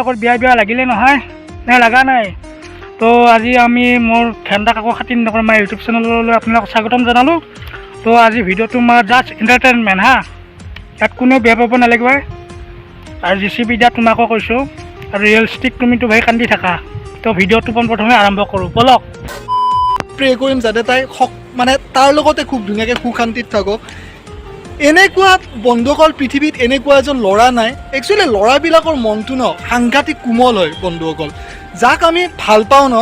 আপোনালোকৰ বিয়া লাগিলে নহয় নে লগা নাই তো আজি আমি মোৰ ঘেন্টা কাকো খাতিৰ নকৰোঁ মই ইউটিউব চেনেললৈ আপোনালোকক স্বাগতম জনালোঁ তো আজি ভিডিঅ'টো মই জাষ্ট এণ্টাৰটেইনমেণ্ট হা ইয়াত কোনেও বেয়া পাব নালাগিব আৰু JCB দিয়া তোমাকো কৈছোঁ আৰু ৰিয়েলিষ্টিক তুমিতো ভাই কান্দি থাকা তো ভিডিঅ'টো পোনপ্ৰথমে আৰম্ভ কৰোঁ বলক প্ৰে কৰিম যাতে তাই মানে তাৰ লগতে খুব ধুনীয়াকৈ সুখ শান্তিত থাকক এনেকুৱা বন্ধুসকল পৃথিৱীত এনেকুৱা এজন ল'ৰা নাই একচুৱেলি ল'ৰাবিলাকৰ মনটো ন সাংঘাতিক কোমল হয় বন্ধুসকল যাক আমি ভাল পাওঁ ন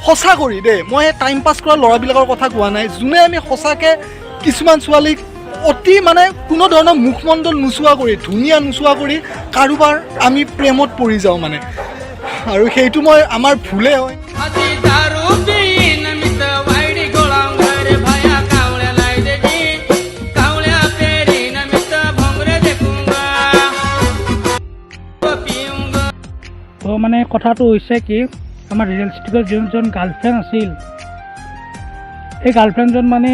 সঁচা কৰি দেই মই টাইম পাছ কৰা ল'ৰাবিলাকৰ কথা কোৱা নাই যোনে আমি সঁচাকৈ কিছুমান ছোৱালীক অতি মানে কোনো ধৰণৰ মুখমণ্ডল নোচোৱা কৰি ধুনীয়া নোচোৱা কৰি কাৰোবাৰ আমি প্ৰেমত পৰি যাওঁ মানে আৰু সেইটো মই আমাৰ ভুলে হয় তো মানে কথাটো হৈছে কি আমাৰ ৰিয়েলিষ্টিকৰ যোনজন গাৰ্লফ্ৰেণ্ড আছিল সেই গাৰ্লফ্ৰেণ্ডজন মানে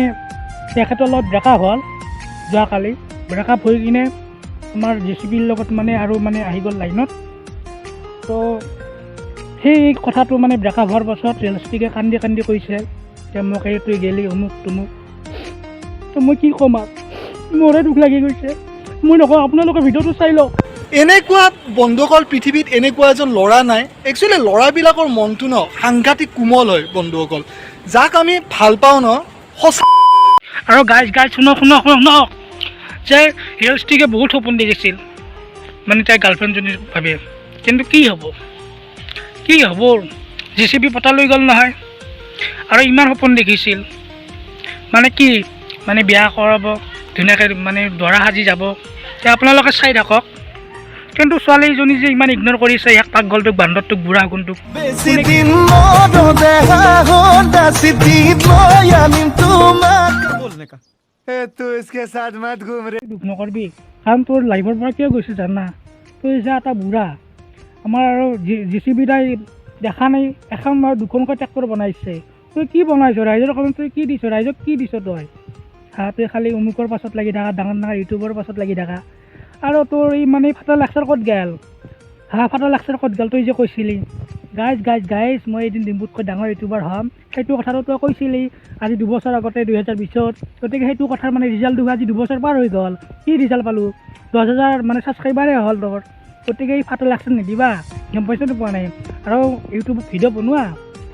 তেখেতৰ লগত ব্ৰেকআপ হ'ল যোৱাকালি ব্ৰেকআপ হৈ কিনে আমাৰ JCBৰ লগত মানে আৰু মানে আহি গ'ল লাইনত তো সেই কথাটো মানে ব্ৰেকআপ হোৱাৰ পাছত ৰিয়েলিষ্টিকে কান্দি কান্দি কৈছে যে মোক এইটো গেলি অমুক তমুক তো মই কি ক'ম আৰু মোৰে দুখ লাগি গৈছে মই নকওঁ আপোনালোকৰ ভিডিঅ'টো চাই লওক এনেকুৱা বন্ধুসকল পৃথিৱীত এনেকুৱা এজন ল'ৰা নাই একচুৱেলি ল'ৰাবিলাকৰ মনটো ন সাংঘাতিক কোমল হয় বন্ধুসকল যাক আমি ভাল পাওঁ ন সঁচা আৰু গাইজ শুনক যে ৰিয়েলিষ্টিকে বহুত সপোন দেখিছিল মানে তাইৰ গাৰ্লফ্ৰেণ্ডজনীৰ ভাবে কিন্তু কি হ'ব JCB পতা লৈ গ'ল নহয় আৰু ইমান সপোন দেখিছিল মানে কি মানে বিয়া কৰাব ধুনীয়াকৈ মানে দৰা সাজি যাব এতিয়া আপোনালোকে চাই থাকক কিন্তু ছোৱালীজনী যে ইমান ইগন'ৰ কৰিছে ইয়াক পাগলটোক বান্দৰটোক বুঢ়া গুণটোক দুখ নকৰবি কাৰণ তোৰ লাইফৰ পৰা কিয় গৈছে জানা তই যে এটা বুঢ়া আমাৰ আৰু JCB দাই দেখা নাই এখন আৰু দুখনকৈ ট্ৰেক্টৰ বনাইছে তই কি বনাইছ ৰাইজৰ কাৰণে তই কি দিছ ৰাইজক কি দিছ তই তই খালি অমুকৰ পাছত লাগি থাকা ডাঙৰ ইউটিউবৰ পাছত লাগি থাকা আৰু তোৰ এই মানে ফাটা লেকচাৰ ক'ত গেল ফাটা লেকচাৰ ক'ত গেল তই যে কৈছিলি গাইজ মই এদিন ডিম্পুতকৈ ডাঙৰ ইউটিউবাৰ হ'ম সেইটো কথাটো তই কৈছিলি আজি 2 বছৰ আগতে 2020ত গতিকে সেইটো কথাৰ মানে ৰিজাল্টটো আজি 2 বছৰ পাৰ হৈ গ'ল কি ৰিজাল্ট পালোঁ 10,000 মানে ছাবস্ক্ৰাইবাৰে হ'ল তোৰ গতিকে এই ফাটা লেকচাৰ নিদিবা গম পাইছতো পোৱা নাই আৰু ইউটিউবত ভিডিঅ' বনোৱা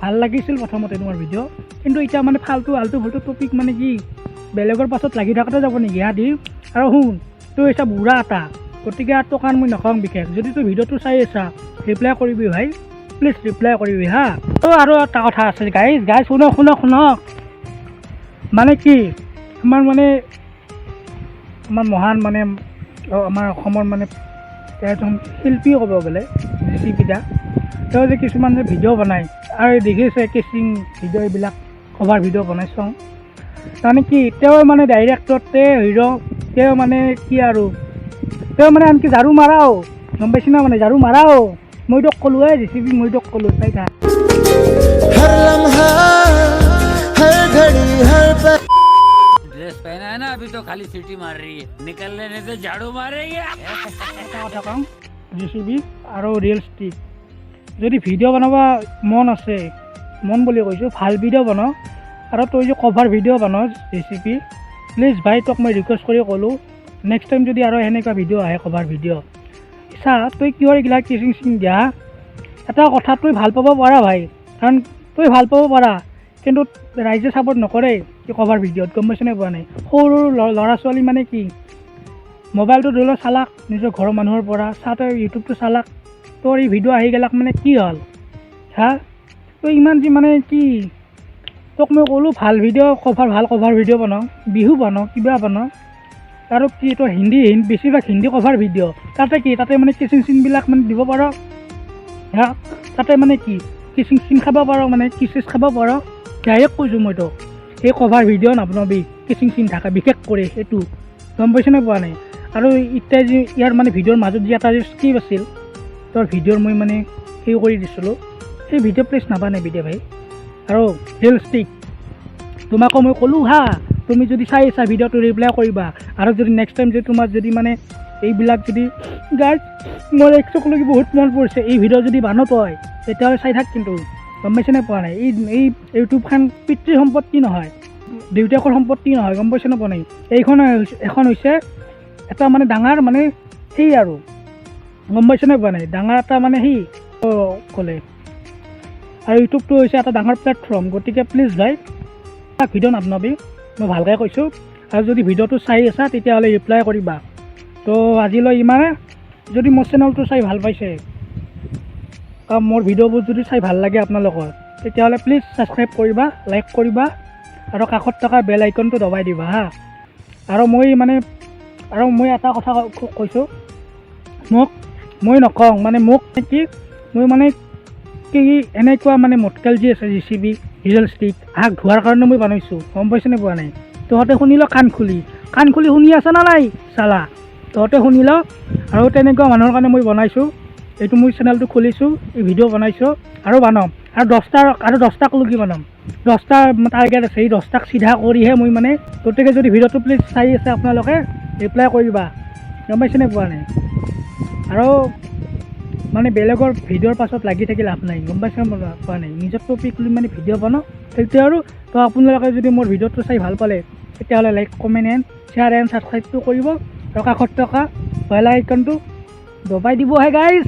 ভাল লাগিছিল প্ৰথমতে তোমাৰ ভিডিঅ' কিন্তু এতিয়া মানে ফাল্টু টপিক মানে কি বেলেগৰ পাছত লাগি থাকোঁতে যাব নেকি দি আৰু শুন তই এটা বুঢ়া এটা গতিকে আৰু তোৰ কাৰণ মই নকওঁ বিশেষ যদি তই ভিডিঅ'টো চাই আছা ৰিপ্লাই কৰিবি ভাই প্লিজ ৰিপ্লাই কৰিবি হা তো আৰু এটা কথা আছে গাইজ শুনক মানে কি আমাৰ মহান মানে আমাৰ অসমৰ মানে এজন শিল্পী ক'ব গ'লে JCB দা তেওঁ যে কিছুমান যে ভিডিঅ' বনায় আৰু দেখিছে কেচিং ভিডিঅ' এইবিলাক কভাৰ ভিডিঅ' বনাই চাওঁ তাৰমানে কি তেওঁ মানে ডাইৰেক্টৰতে হিৰ' তেওঁ মানে কি আৰু তেওঁ মানে আনকি ঝাৰু মাৰাও গম পাইছি না মানে ঝাৰু মাৰাও মই তোক ক'লোঁ JCB মই তোক ক'লোঁ চাই থাক ड्रेस पहना है ना अभी तो खाली सीटी मार रही है निकलने नहीं तो झाड़ू मारेंगे এটা কথা কওঁ JCB আৰু ৰিয়েলিষ্টিক যদি ভিডিঅ' বনাব মন আছে মন বুলি কৈছোঁ ভাল ভিডিঅ' বনাওঁ আৰু তই যে কভাৰ ভিডিঅ' বনাওঁ JCB প্লিজ ভাই তোক মই ৰিকুৱেষ্ট কৰি ক'লোঁ নেক্সট টাইম যদি আৰু এনেকুৱা ভিডিঅ' আহে কভাৰ ভিডিঅ' চা তই কিয় এইগিলা কিচিং দিয়া এটা কথা তই ভাল পাব পাৰা ভাই কাৰণ তই ভাল পাব পাৰা কিন্তু ৰাইজে ছাপৰ্ট নকৰে কি কভাৰ ভিডিঅ'ত গম পাইছে নে পোৱা নাই সৰু ল'ৰা ছোৱালী মানে কি মোবাইলটো ধৰি লওক চালাক নিজৰ ঘৰৰ মানুহৰ পৰা তই ইউটিউবটো চালাক তোৰ এই ভিডিঅ' আহি গেলাক মানে কি হ'ল হা তই ইমান যি মানে কি তোক মই ক'লোঁ ভাল কভাৰ ভিডিঅ' বনাওঁ বিহু বনাওঁ কিবা বনাওঁ আৰু কি তই বেছিভাগ হিন্দী কভাৰ ভিডিঅ' তাতে মানে কিচিং চিনবিলাক মানে দিব পাৰ হা তাতে মানে কি কিচিং চিন খাব পাৰ মানে কিচেছ খাব পাৰ ডাইৰেক্ট কৈছোঁ মই তোক সেই কভাৰ ভিডিঅ' নবনাবি কিচিং চিন থাকে বিশেষ কৰি সেইটো গম পাইছনে পোৱা নাই আৰু এতিয়া যি ইয়াৰ মানে ভিডিঅ'ৰ মাজত যি এটা স্ক্ৰিপ্ট আছিল তোৰ ভিডিঅ'ৰ মই মানে সেই কৰি দিছিলোঁ সেই ভিডিঅ' প্লিজ নাবানাবি দে ভাই আৰু ৰিয়েলিষ্টিক তোমাকো মই ক'লোঁ হা তুমি যদি চাই আছা ভিডিঅ'টো ৰিপ্লাই কৰিবা আৰু যদি নেক্সট টাইম যদি তোমাৰ যদি মানে এইবিলাক যদি গাইজ মোৰ এক চকুলৈকে বহুত মন পৰিছে এই ভিডিঅ' যদি বানত হয় তেতিয়াহ'লে চাই থাক কিন্তু গম পাইছেনে পোৱা নাই এই ইউটিউবখন পিতৃ সম্পত্তি নহয় দেউতাকৰ সম্পত্তি নহয় গম পাইছেনে পোৱা নাই এখন হৈছে এটা মানে ডাঙৰ মানে সেই আৰু গম পাইছেনে পোৱা নাই ডাঙৰ এটা মানে সেই ক'লে আৰু ইউটিউবটো হৈছে এটা ডাঙৰ প্লেটফৰ্ম গতিকে প্লিজ ভাই ভিডিঅ' নাবনাবি মই ভালকৈ কৈছোঁ আৰু যদি ভিডিঅ'টো চাই আছা তেতিয়াহ'লে ৰিপ্লাই কৰিবা তো আজিলৈ ইমানে যদি মোৰ চেনেলটো চাই ভাল পাইছে বা মোৰ ভিডিঅ'বোৰ যদি চাই ভাল লাগে আপোনালোকৰ তেতিয়াহ'লে প্লিজ ছাবস্ক্ৰাইব কৰিবা লাইক কৰিবা আৰু কাষত থকা বেল আইকনটো দবাই দিবা হা আৰু মই এটা কথা কৈছোঁ মই নকওঁ মানে মোক কি মই মানে কি এনেকুৱা মানে মটকেল যি আছে JCB ৰিয়েলিষ্টিক হাক ধোৱাৰ কাৰণে মই বনাইছোঁ গম পাইছেনে পোৱা নাই তহঁতে শুনি ল কাণ খুলি শুনি আছা না নাই চালা তহঁতে শুনি ল আৰু তেনেকুৱা মানুহৰ কাৰণে মই বনাইছোঁ এইটো মোৰ চেনেলটো খুলিছোঁ এই ভিডিঅ' বনাইছোঁ আৰু বনাম আৰু 10টাক লগি বনাম 10টা টাৰ্গেট আছে এই 10টাক চিধা কৰিহে মই মানে গতিকে যদি ভিডিঅ'টো প্লিজ চাই আছে আপোনালোকে ৰিপ্লাই কৰিবা গম পাইছেনে পোৱা নাই আৰু মানে বেলেগৰ ভিডিঅ'ৰ পাছত লাগি থাকি লাভ নাই গম পাইছে পোৱা নাই নিজৰ টপিক লৈ মানে ভিডিঅ' বনাওঁ তেতিয়া আৰু তো আপোনালোকে যদি মোৰ ভিডিঅ'টো চাই ভাল পালে তেতিয়াহ'লে like comment and share and ছাবস্ক্ৰাইবটো কৰিব আৰু কাষত থকা বেল আইকনটো দবাই দিবহে গাইজ